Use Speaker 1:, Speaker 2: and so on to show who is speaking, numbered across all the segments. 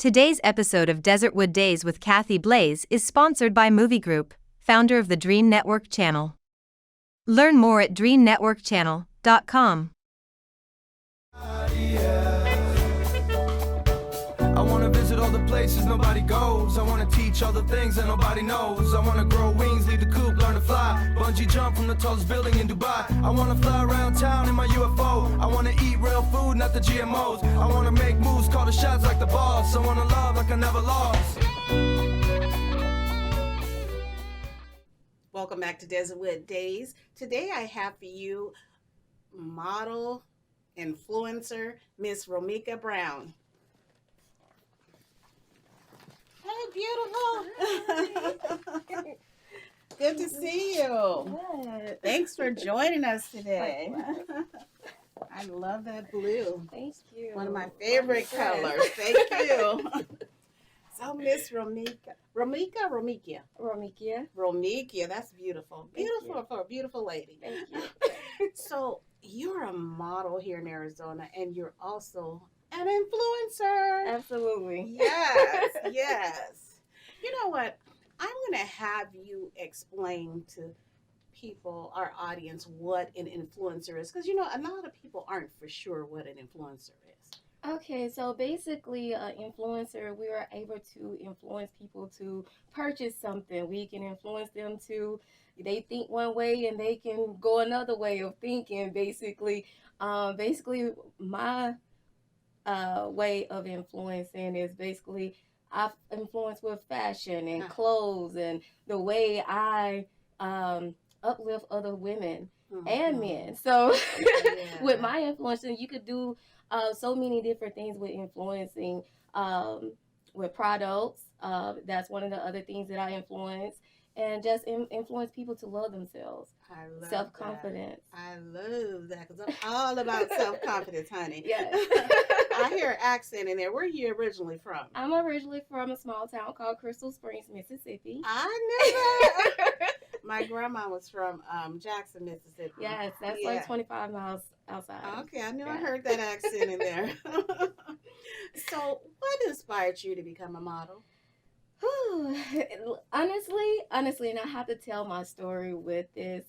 Speaker 1: Today's episode of Desertwood Days with Kathy Blaze is sponsored by Movie Group, founder of the Dream Network channel. Learn more at dreamnetworkchannel.com.
Speaker 2: I wanna visit all the places nobody goes. I wanna teach all the things that nobody knows. I wanna grow wings, leave the coop, learn to fly. Bungee jump from the tallest building in Dubai. I wanna fly around town in my UFO. I wanna eat real food, not the GMOs. I wanna make moves, call the shots like the boss. I wanna love like I never lost.
Speaker 3: Welcome back to Desertwood Days. Today I have for you model, influencer, Miss Romekia Brown. Hey, beautiful. Good to see you.
Speaker 4: Good.
Speaker 3: Thanks for joining us today. I love that blue.
Speaker 4: Thank you.
Speaker 3: One of my favorite colors. Thank you. So, Miss Romekia. Romekia.
Speaker 4: Romekia.
Speaker 3: That's beautiful.
Speaker 4: Thank
Speaker 3: Beautiful
Speaker 4: you.
Speaker 3: for a beautiful lady.
Speaker 4: Thank you.
Speaker 3: So, you're a model here in Arizona, and you're also an influencer.
Speaker 4: Absolutely.
Speaker 3: Yes. You know what? I'm going to have you explain to people, our audience, what an influencer is. Because, a lot of people aren't for sure what an influencer is.
Speaker 4: Okay, so basically, an influencer, we are able to influence people to purchase something. We can influence them to, they think one way and they can go another way of thinking, basically. My way of influencing is basically I've influenced with fashion and clothes and the way I uplift other women and men. So with my influencing, you could do so many different things with influencing with products. That's one of the other things that I influence. And just influence people to love themselves.
Speaker 3: I love
Speaker 4: self-confidence.
Speaker 3: That. I love that because I'm all about self-confidence, honey.
Speaker 4: Yes.
Speaker 3: I hear an accent in there. Where are you originally from?
Speaker 4: I'm originally from a small town called Crystal Springs, Mississippi.
Speaker 3: I knew that. My grandma was from Jackson, Mississippi.
Speaker 4: Yes, that's like 25 miles outside.
Speaker 3: Okay, I knew I heard that accent in there. So, what inspired you to become a model?
Speaker 4: Honestly, and I have to tell my story with this.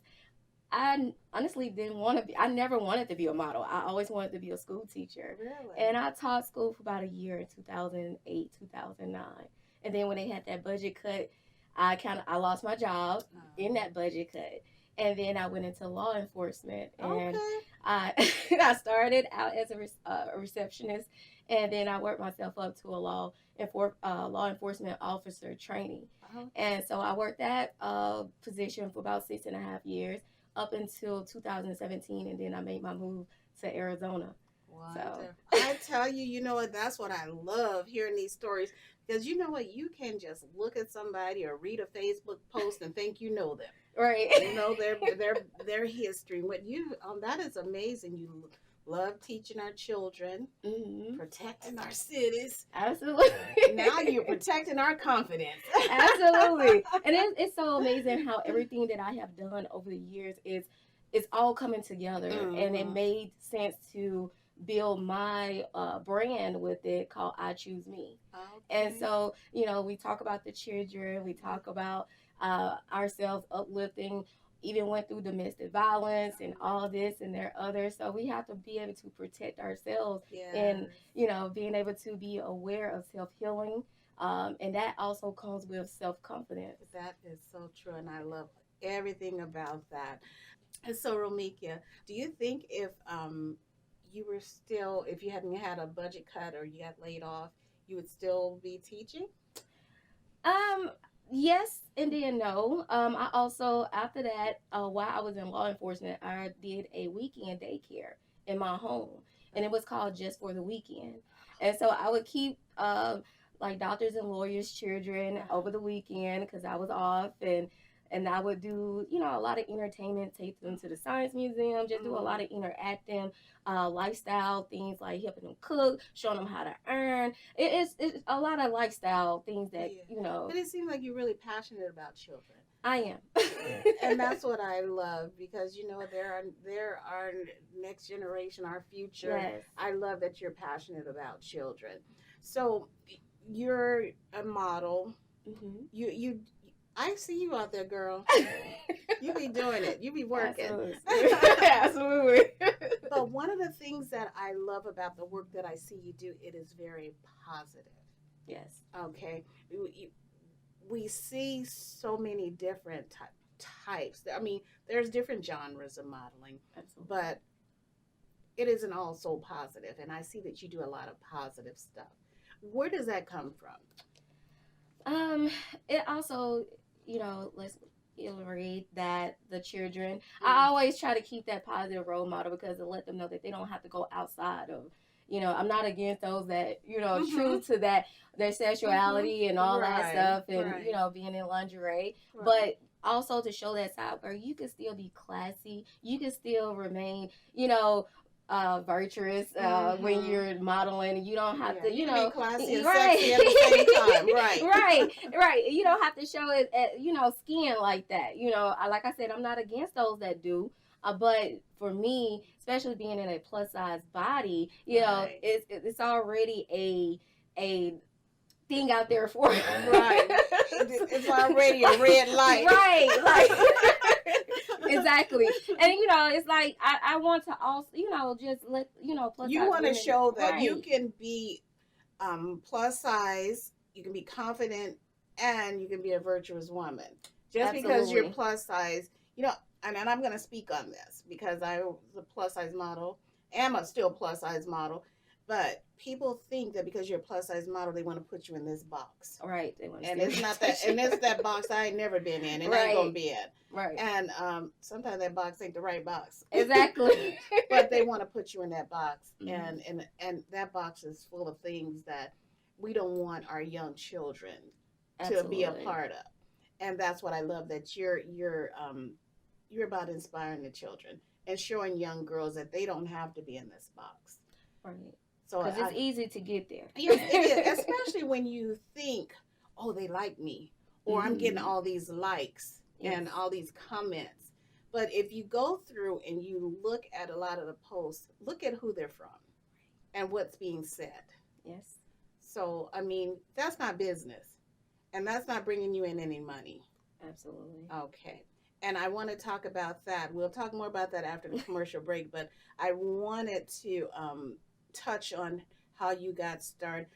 Speaker 4: I honestly didn't want to be, I never wanted to be a model. I always wanted to be a school teacher.
Speaker 3: Really?
Speaker 4: And I taught school for about a year in 2008, 2009. And then when they had that budget cut, I lost my job in that budget cut. And then I went into law enforcement. And I started out as a receptionist. And then I worked myself up to a law enforcement officer training. And so I worked that position for about 6.5 years up until 2017. And then I made my move to Arizona.
Speaker 3: Wow.
Speaker 4: So.
Speaker 3: I tell you, that's what I love hearing these stories. Because you know what? You can just look at somebody or read a Facebook post and think you know them.
Speaker 4: Right.
Speaker 3: You know their history. What that is amazing. You love teaching our children, protecting our cities.
Speaker 4: Absolutely.
Speaker 3: Now you're protecting our confidence.
Speaker 4: Absolutely. And it's so amazing how everything that I have done over the years is all coming together. And it made sense to build my brand with it called I Choose Me. Okay. And so, we talk about the children, we talk about ourselves uplifting, even went through domestic violence and all this and there are others. So we have to be able to protect ourselves and, being able to be aware of self-healing. And that also comes with self-confidence.
Speaker 3: That is so true. And I love everything about that. And so, Romekia, do you think if you hadn't had a budget cut or you got laid off, you would still be teaching?
Speaker 4: Yes, and then no. I also, after that, while I was in law enforcement, I did a weekend daycare in my home, and it was called Just for the Weekend. And so I would keep like doctors and lawyers' children over the weekend because I was off, and I would do, a lot of entertainment, take them to the science museum, just do a lot of interacting lifestyle things like helping them cook, showing them how to earn. It's a lot of lifestyle things that,
Speaker 3: But it seems like you're really passionate about children.
Speaker 4: I am.
Speaker 3: And that's what I love because, they're our next generation, our future.
Speaker 4: Yes.
Speaker 3: I love that you're passionate about children. So you're a model.
Speaker 4: Hmm.
Speaker 3: You I see you out there, girl. You be doing it. You be working.
Speaker 4: Absolutely. Absolutely.
Speaker 3: But one of the things that I love about the work that I see you do, it is very positive.
Speaker 4: Yes.
Speaker 3: Okay. We see so many different types. I mean, there's different genres of modeling,
Speaker 4: Absolutely.
Speaker 3: but it isn't all so positive. And I see that you do a lot of positive stuff. Where does that come from?
Speaker 4: Um, it also, let's iterate that the children, I always try to keep that positive role model because to let them know that they don't have to go outside of, I'm not against those that, true to that, their sexuality and all that
Speaker 3: Right,
Speaker 4: stuff and,
Speaker 3: right,
Speaker 4: being in lingerie.
Speaker 3: right.
Speaker 4: But also to show that side where you can still be classy, you can still remain, virtuous when
Speaker 3: Mhm.
Speaker 4: you're modeling. You don't have
Speaker 3: Yeah,
Speaker 4: to,
Speaker 3: you can be classy and
Speaker 4: right,
Speaker 3: sexy at the same time. Right.
Speaker 4: right. You don't have to show it, skin like that. Like I said, I'm not against those that do. But for me, especially being in a plus size body,
Speaker 3: Right.
Speaker 4: it's already a thing out there for it.
Speaker 3: Right. It's already a red light.
Speaker 4: Right, like exactly. And it's like I want to also, just let plus
Speaker 3: You
Speaker 4: size
Speaker 3: want to
Speaker 4: women,
Speaker 3: show that you
Speaker 4: right.
Speaker 3: can be plus size, you can be confident, and you can be a virtuous woman. Just because you're
Speaker 4: Absolutely.
Speaker 3: plus size, you know, and I'm going to speak on this because I was a plus size model, am a still plus size model, but people think that because you're a plus size model, they want to put you in this box.
Speaker 4: Right. They want to
Speaker 3: And
Speaker 4: see
Speaker 3: it's not that, and it's that box I ain't never been in, and I ain't gonna
Speaker 4: right.
Speaker 3: be in.
Speaker 4: Right.
Speaker 3: And sometimes that box ain't the right box.
Speaker 4: Exactly.
Speaker 3: But they want to put you in that box,
Speaker 4: Mhm.
Speaker 3: and that box is full of things that we don't want our young children to be a
Speaker 4: Absolutely.
Speaker 3: part of. And that's what I love, that you're about inspiring the children and showing young girls that they don't have to be in this box.
Speaker 4: Right.
Speaker 3: So
Speaker 4: Because it's easy to get there.
Speaker 3: yes, it is, especially when you think, oh, they like me, or I'm getting
Speaker 4: Mhm.
Speaker 3: all these likes and
Speaker 4: Yes.
Speaker 3: all these comments. But if you go through and you look at a lot of the posts, look at who they're from and what's being said.
Speaker 4: Yes.
Speaker 3: So, I mean, that's not business, and that's not bringing you in any money.
Speaker 4: Absolutely.
Speaker 3: Okay. And I want to talk about that. We'll talk more about that after the commercial break, but I wanted to touch on how you got started.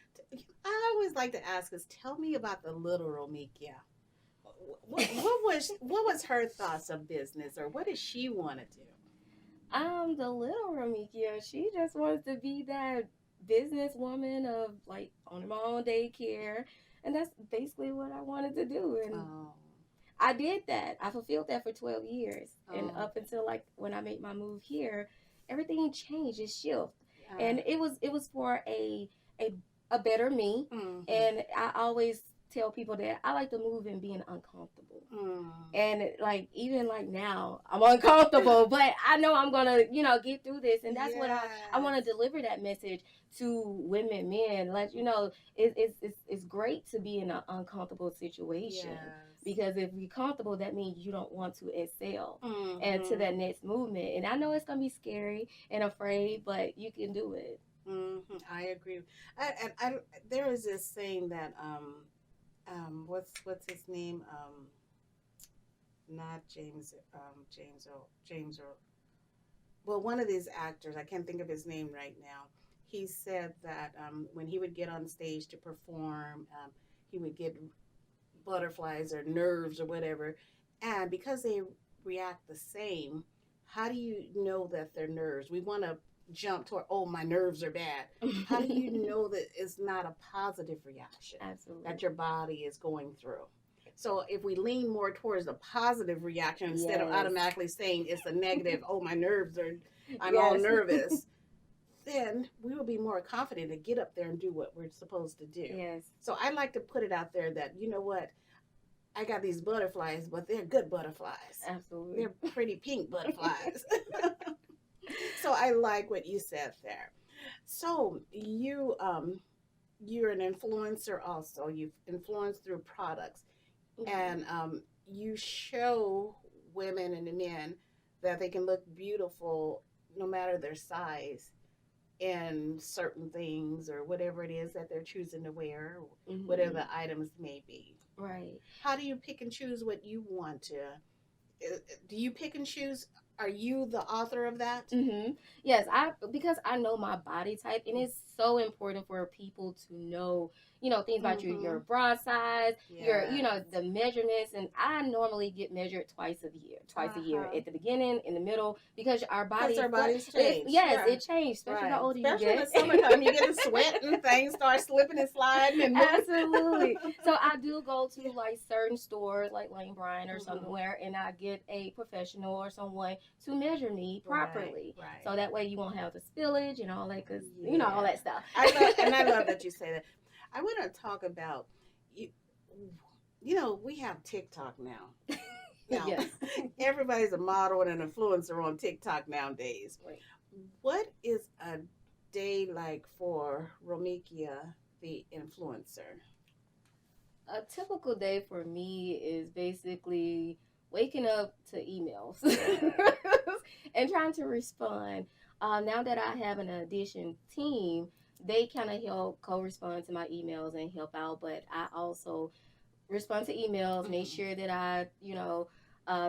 Speaker 3: I always like to ask us, tell me about the little Romekia. What was her thoughts of business, or what did she want to do?
Speaker 4: The little Romekia, she just wants to be that businesswoman of like owning my own daycare. And that's basically what I wanted to do. And
Speaker 3: Oh,
Speaker 4: I did that. I fulfilled that for 12 years. And
Speaker 3: oh,
Speaker 4: up until like when I made my move here, everything changed, it shifted. And
Speaker 3: uh,
Speaker 4: it was for a a better me.
Speaker 3: mm-hmm,
Speaker 4: And I always tell people that I like to move in being uncomfortable.
Speaker 3: mm,
Speaker 4: And like even like now I'm uncomfortable, but I know I'm gonna get through this. And that's what I want to
Speaker 3: yes,
Speaker 4: deliver that message to women, men. Like it's great to be in an uncomfortable situation,
Speaker 3: yes,
Speaker 4: because if you're comfortable, that means you don't want to excel and to
Speaker 3: mm-hmm,
Speaker 4: that next movement. And I know it's gonna be scary and afraid, but you can do it.
Speaker 3: mm-hmm. I agree. I there is this saying that what's his name, not James, James or well, one of these actors, I can't think of his name right now. He said that when he would get on stage to perform, he would get butterflies or nerves or whatever, and because they react the same, how do you know that they're nerves? We want to jump toward, oh, my nerves are bad. How do you know that it's not a positive reaction
Speaker 4: Absolutely.
Speaker 3: that your body is going through? So if we lean more towards the positive reaction instead of
Speaker 4: Yes.
Speaker 3: automatically saying it's a negative, oh, my nerves are, I'm all
Speaker 4: Yes.
Speaker 3: nervous, then we will be more confident to get up there and do what we're supposed to do.
Speaker 4: Yes.
Speaker 3: So I like to put it out there that, you know what, I got these butterflies, but they're good butterflies.
Speaker 4: Absolutely.
Speaker 3: They're pretty pink butterflies. So I like what you said there. So you're an influencer also. You've influenced through products, and you show women and men that they can look beautiful no matter their size. in certain things or whatever it is that they're choosing to wear,
Speaker 4: Mhm.
Speaker 3: whatever the items may be.
Speaker 4: Right.
Speaker 3: How do you pick and choose what you want to? Do you pick and choose? Are you the author of that?
Speaker 4: Yes, I because I know my body type, and it's so important for people to know, things about you, your
Speaker 3: Mm-hmm.
Speaker 4: bra size, your,
Speaker 3: Yes.
Speaker 4: the measurements, and I normally get measured twice a year
Speaker 3: Uh-huh.
Speaker 4: at the beginning, in the middle, because our
Speaker 3: Because
Speaker 4: body,
Speaker 3: our bodies
Speaker 4: it's,
Speaker 3: change.
Speaker 4: yes,
Speaker 3: Yeah.
Speaker 4: it changed, especially the
Speaker 3: Right.
Speaker 4: older you
Speaker 3: Especially in the
Speaker 4: get.
Speaker 3: summertime, you get to sweat and things start slipping and sliding and moving.
Speaker 4: Absolutely. So I do go to like certain stores like Lane Bryant or
Speaker 3: Mhm.
Speaker 4: somewhere, and I get a professional or someone to measure me properly.
Speaker 3: Right.
Speaker 4: So that way you won't have the spillage and all that, cause all
Speaker 3: Yeah.
Speaker 4: that stuff.
Speaker 3: I love that you say that. I want to talk about you. We have TikTok now. Now,
Speaker 4: Yes.
Speaker 3: everybody's a model and an influencer on TikTok nowadays.
Speaker 4: Right.
Speaker 3: What is a day like for Romekia, the influencer?
Speaker 4: A typical day for me is basically waking up to emails and trying to respond. Now that I have an audition team, they kind of help co-respond to my emails and help out, but I also respond to emails, make
Speaker 3: Mhm.
Speaker 4: sure that I,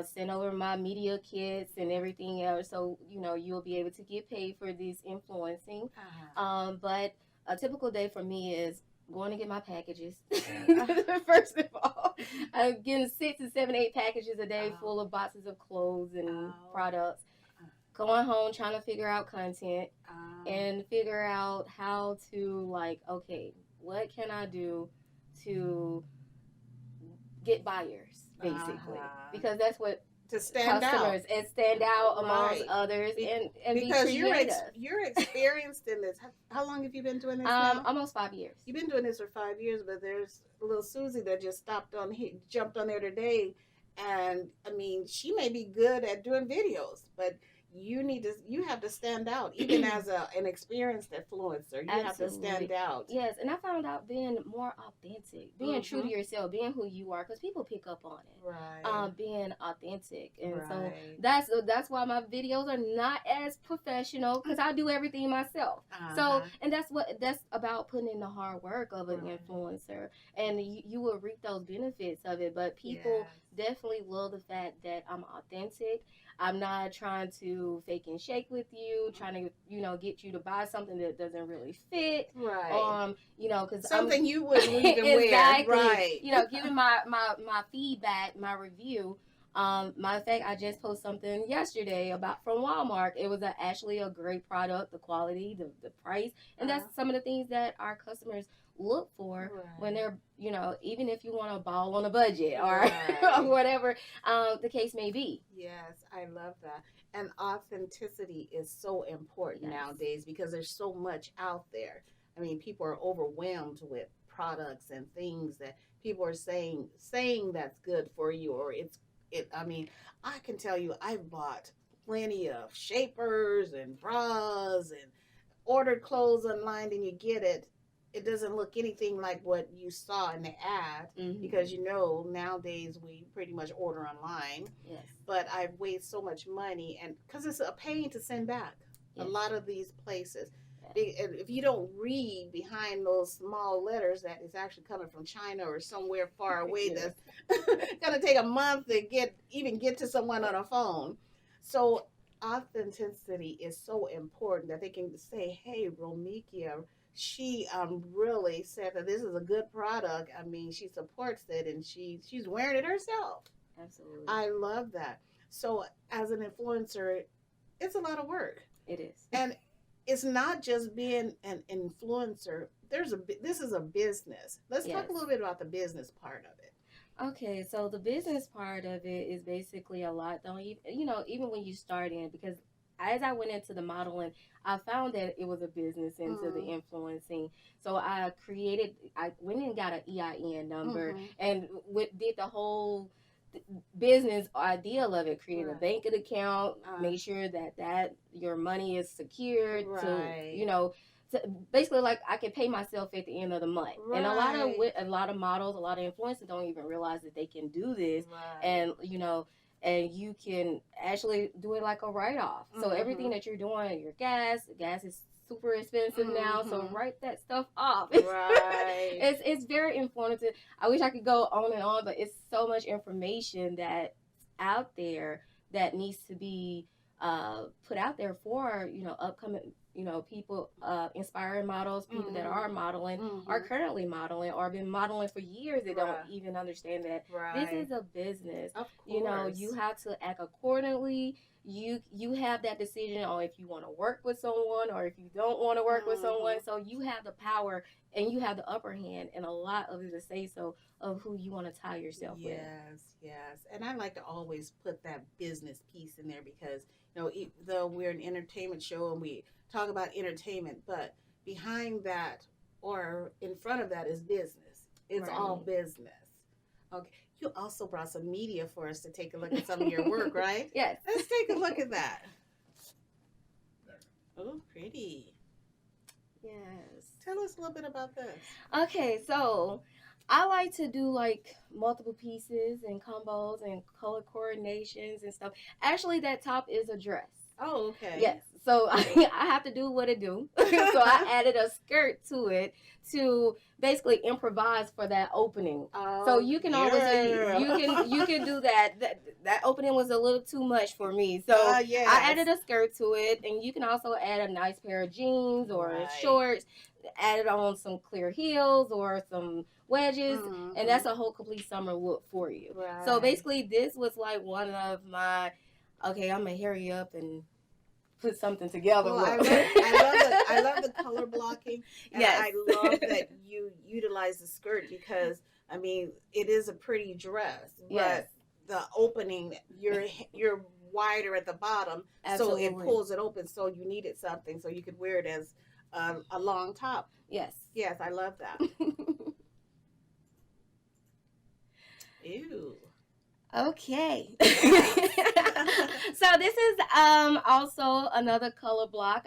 Speaker 4: send over my media kits and everything else. So, you'll be able to get paid for this influencing. But a typical day for me is going to get my packages. First of all, I'm getting 6 to 7, 8 packages a day
Speaker 3: Oh.
Speaker 4: full of boxes of clothes and
Speaker 3: Oh.
Speaker 4: products. Going home, trying to figure out content and figure out how to, like, okay, what can I do to get buyers, basically, because that's what
Speaker 3: to stand
Speaker 4: customers
Speaker 3: out
Speaker 4: and stand out amongst
Speaker 3: Right.
Speaker 4: others, and be
Speaker 3: because
Speaker 4: creative.
Speaker 3: you're experienced in this. How long have you been doing this now?
Speaker 4: Almost 5 years.
Speaker 3: You've been doing this for 5 years, but there's little Susie that just jumped on there today, and I mean, she may be good at doing videos, but you have to stand out, even as an experienced influencer. You have to stand out.
Speaker 4: Yes, and I found out being more authentic, being true to yourself, being who you are, because people pick up on it.
Speaker 3: Right.
Speaker 4: Being authentic, and so
Speaker 3: Right.
Speaker 4: that's why my videos are not as professional, because I do everything myself. So, and that's about putting in the hard work of an
Speaker 3: Right.
Speaker 4: influencer, and you will reap those benefits of it. But people definitely love the fact that I'm authentic. I'm not trying to fake and shake with you, trying to, get you to buy something that doesn't really fit.
Speaker 3: Right.
Speaker 4: Because
Speaker 3: Something you wouldn't even
Speaker 4: exactly,
Speaker 3: wear. Right.
Speaker 4: Giving my feedback, my review. Matter of fact, I just posted something yesterday from Walmart. It was actually a great product, the quality, the price, and that's some of the things that our customers look for when they're, even if you want to ball on a budget or, or whatever the case may be.
Speaker 3: Yes, I love that. And authenticity is so important nowadays because there's so much out there. I mean, people are overwhelmed with products and things that people are saying that's good for you, or I mean, I can tell you I've bought plenty of shapers and bras and ordered clothes online, and you get it doesn't look anything like what you saw in the ad, because nowadays we pretty much order online.
Speaker 4: Yes.
Speaker 3: But I've wasted so much money, and because it's a pain to send back a lot of these places. If you don't read behind those small letters that is actually coming from China or somewhere far away, that's gonna take a month to get to someone on a phone. So authenticity is so important that they can say, "Hey, Romekia, she really said that this is a good product. I mean, she supports it, and she's wearing it herself."
Speaker 4: Absolutely.
Speaker 3: I love that. So as an influencer, it's a lot of work.
Speaker 4: It is.
Speaker 3: And it's not just being an influencer. This is a business. Let's talk a little bit about the business part of it.
Speaker 4: Okay, so the business part of it is basically a lot. Don't even when you start in, because as I went into the modeling, I found that it was a business into the influencing. So I went and got an EIN number and did the whole business ideal of it. Create a bank account, make sure that your money is secured to basically, like, I can pay myself at the end of the month. And a lot of models, a lot of influencers don't even realize that they can do this. And and you can actually do it like a write-off. So everything that you're doing, your gas is super expensive now, so
Speaker 3: Mhm.
Speaker 4: write that stuff off.
Speaker 3: Right.
Speaker 4: It's very informative. I wish I could go on and on, but it's so much information that's out there that needs to be put out there for upcoming people, inspiring models, people that are modeling, are currently modeling, or been modeling for years. They don't
Speaker 3: Right.
Speaker 4: even understand that
Speaker 3: Right.
Speaker 4: this is a business.
Speaker 3: Of course.
Speaker 4: You have to act accordingly. You have that decision on if you want to work with someone or if you don't want to work with someone. So you have the power and you have the upper hand and a lot of the say so of who you want to tie yourself with.
Speaker 3: Yes. And I like to always put that business piece in there because, though we're an entertainment show and we talk about entertainment, but behind that or in front of that is business. It's all
Speaker 4: Right.
Speaker 3: business. Okay. You also brought some media for us to take a look at some of your work, right?
Speaker 4: Yes.
Speaker 3: Let's take a look at that. Oh, pretty.
Speaker 4: Yes.
Speaker 3: Tell us a little bit about this.
Speaker 4: Okay, so I like to do like multiple pieces and combos and color coordinations and stuff. Actually, that top is a dress.
Speaker 3: Oh, okay.
Speaker 4: Yes. So I have to do what it do. So I added a skirt to it to basically improvise for that opening.
Speaker 3: Oh,
Speaker 4: So you can always
Speaker 3: girl.
Speaker 4: you can do that. That opening was a little too much for me. So
Speaker 3: Yes.
Speaker 4: I added a skirt to it, and you can also add a nice pair of jeans or
Speaker 3: Right.
Speaker 4: shorts. Add it on some clear heels or some wedges, and that's a whole complete summer look for you.
Speaker 3: Right.
Speaker 4: So basically, this was like one of my, okay, I'm gonna hurry up and put something together.
Speaker 3: Well,
Speaker 4: look.
Speaker 3: I love the color blocking. And
Speaker 4: Yes.
Speaker 3: I love that you utilize the skirt because I mean it is a pretty dress, but
Speaker 4: Yes.
Speaker 3: the opening you're wider at the bottom,
Speaker 4: Absolutely.
Speaker 3: so it pulls it open. So you needed something so you could wear it as a long top.
Speaker 4: Yes.
Speaker 3: Yes, I love that. Ew.
Speaker 4: Okay. So this is also another color block.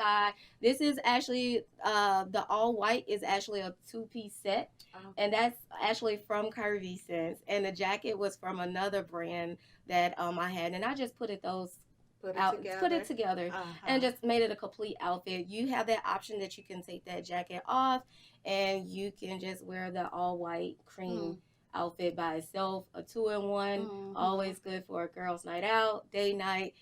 Speaker 4: This is actually the all white is actually a 2-piece set, and that's actually from Curvy Sense, and the jacket was from another brand that I had, and I just put it together and just made it a complete outfit. You have that option that you can take that jacket off and you can just wear the all white cream outfit by itself, a 2-in-1, always good for a girl's night out, day, night,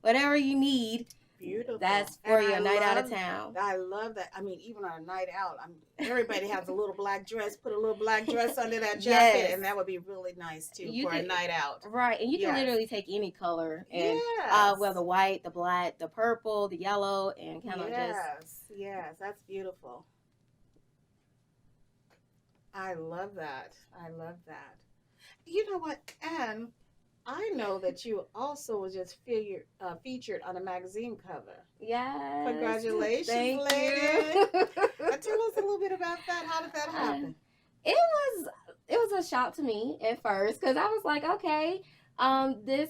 Speaker 4: whatever you need.
Speaker 3: Beautiful.
Speaker 4: That's for
Speaker 3: And
Speaker 4: your
Speaker 3: I
Speaker 4: night out
Speaker 3: love-
Speaker 4: of town.
Speaker 3: I love that. I mean, even on a night out, everybody has a little black dress. Put a little black dress under that jacket,
Speaker 4: Yes.
Speaker 3: and that would be really nice too
Speaker 4: You
Speaker 3: for a
Speaker 4: could-
Speaker 3: night out.
Speaker 4: Right, and you can
Speaker 3: Yes.
Speaker 4: literally take any color and
Speaker 3: Yes.
Speaker 4: well, the white, the black, the purple, the yellow, and kind of
Speaker 3: Yes, that's beautiful. I love that. You know what, and I know that you also was just featured on a magazine cover.
Speaker 4: Yes.
Speaker 3: Congratulations,
Speaker 4: Thank
Speaker 3: lady.
Speaker 4: you.
Speaker 3: Tell us a little bit about that. How did that happen?
Speaker 4: It was a shock to me at first because I was like, okay, this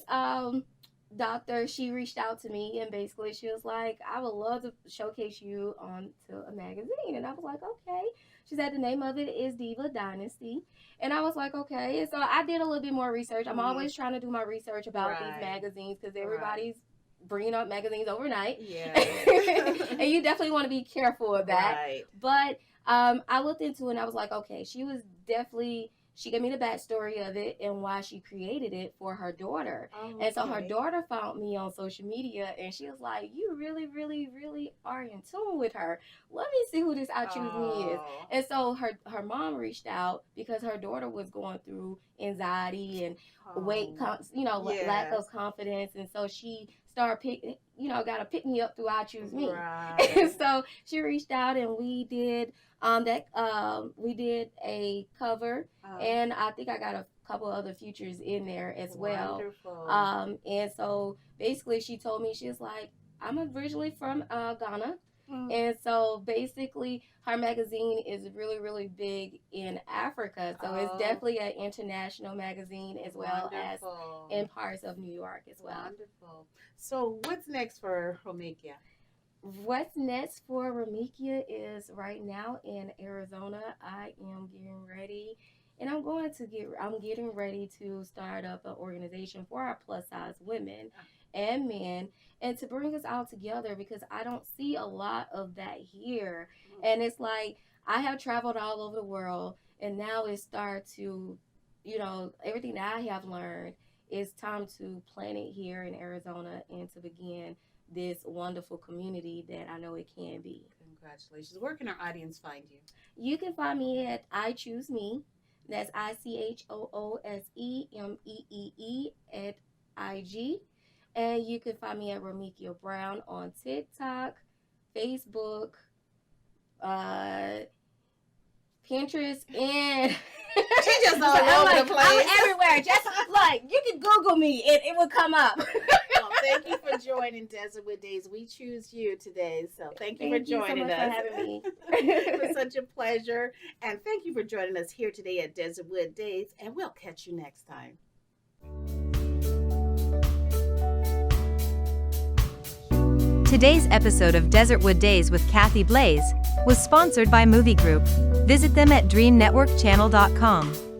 Speaker 4: doctor, she reached out to me and basically she was like, I would love to showcase you onto a magazine, and I was like, okay. She said the name of it is Diva Dynasty, and I was like, okay. And so I did a little bit more research. I'm always trying to do my research about these magazines because everybody's bringing up magazines overnight.
Speaker 3: Yeah.
Speaker 4: And you definitely want to be careful of that.
Speaker 3: Right.
Speaker 4: But I looked into it and I was like, okay, she gave me the backstory of it and why she created it for her daughter. And so her daughter found me on social media and she was like, you really, really, really are in tune with her. Let me see who this I Choose Me is. And so her mom reached out because her daughter was going through anxiety and lack of confidence. And so she started got to pick me up through I Choose Me.
Speaker 3: Right.
Speaker 4: And so she reached out and we did we did a cover, and I think I got a couple other features in there as well.
Speaker 3: Wonderful.
Speaker 4: And so basically she told me, she was like, I'm originally from Ghana. And so basically her magazine is really, really big in Africa. So it's definitely an international magazine as well as in parts of New York as well.
Speaker 3: Wonderful. So what's next for Romekia?
Speaker 4: What's next for Romekia is right now in Arizona. I am getting ready and I'm getting ready to start up an organization for our plus size women and men, and to bring us all together, because I don't see a lot of that here. And it's like, I have traveled all over the world, and now it starts to, everything that I have learned, it's time to plant it here in Arizona and to begin this wonderful community that I know it can be.
Speaker 3: Congratulations. Where can our audience find you?
Speaker 4: You can find me at I Choose Me. That's ICHOOSEMEEE at IG. And you can find me at Romekia Brown on TikTok, Facebook, Pinterest, and
Speaker 3: She's just all over the place.
Speaker 4: I'm everywhere. Just like, you can Google me, it will come up.
Speaker 3: Well, thank you for joining Desertwood Days. We choose you today, so thank you for joining us.
Speaker 4: Thank you so much for having me.
Speaker 3: It was such a pleasure, and thank you for joining us here today at Desertwood Days, and we'll catch you next time.
Speaker 1: Today's episode of Desertwood Days with Kathy Blaze was sponsored by Movie Group. Visit them at dreamnetworkchannel.com.